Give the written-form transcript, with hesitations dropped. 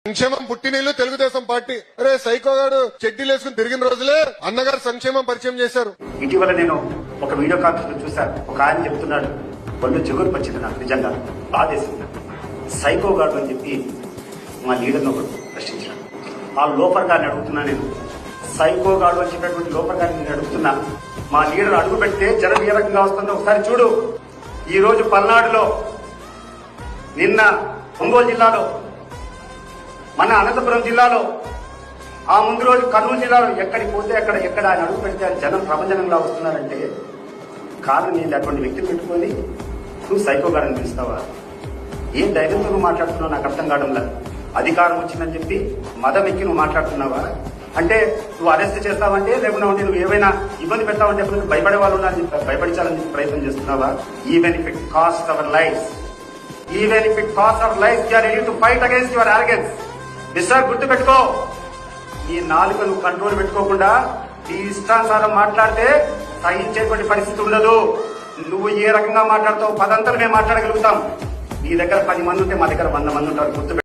సంక్షేమం పుట్టినీళ్ళు తెలుగుదేశం పార్టీ. అరే సైకోగాడు చెడ్డీలు వేసుకుని తిరిగిన రోజులే అన్నగారు సంక్షేమం పరిచయం చేశారు. ఇటీవల నేను ఒక వీడియో కాన్ఫరెన్స్ చూశాను. ఒక ఆయన చెప్తున్నాడు, ఒళ్ళు జుగురు వచ్చింది నాకు, నిజంగా బాధేసింది. సైకోగాడు అని చెప్పి మా లీడర్ని ఒకరు ప్రశ్నించాడు. ఆ లోపర్ గారిని అడుగుతున్నా, నేను సైకోగాడు అని చెప్పినటువంటి లోపర్ గారిని నేను అడుగుతున్నా, మా లీడర్ అడుగు పెడితే జనం ఏ రకంగా వస్తుందో ఒకసారి చూడు. ఈ రోజు పల్నాడులో, నిన్న ఒంగోలు జిల్లాలో, మన అనంతపురం జిల్లాలో, ఆ ముందు రోజు కర్నూలు జిల్లాలో, ఎక్కడికి పోతే ఎక్కడ ఆయన అడుగు పెడితే జనం ప్రపంచంగా వస్తున్నారంటే కారణం ఏంటి? అటువంటి వ్యక్తిని పెట్టుకొని నువ్వు సైకోగాడని పిలుస్తావా? ఏం ధైర్యంతో నువ్వు మాట్లాడుతున్నావు నాకు అర్థం కావడంలా. అధికారం వచ్చిందని చెప్పి మదం ఎక్కి నువ్వు మాట్లాడుతున్నావా? అంటే నువ్వు అరెస్ట్ చేస్తావంటే, లేకుండా నువ్వు ఏమైనా ఇబ్బంది పెడతావంటే భయపడే వాళ్ళు ఉన్నారని చెప్పి భయపడించాలని చెప్పి ప్రయత్నం చేస్తున్నావా? Even if it cost our life, even if it cost our life, you are ready to fight against your arrogance. Mister, గుర్తు పెట్టుకో, ఈ నాలుక నువ్వు కంట్రోల్ పెట్టుకోకుండా నీ ఇష్టానుసారం మాట్లాడితే సహించేటువంటి పరిస్థితి ఉండదు. నువ్వు ఏ రకంగా మాట్లాడతావు 10 అంతలు మేము మాట్లాడగలుగుతాం. నీ దగ్గర 10 మంది ఉంటే మా దగ్గర 100 మంది ఉంటారు. గుర్తు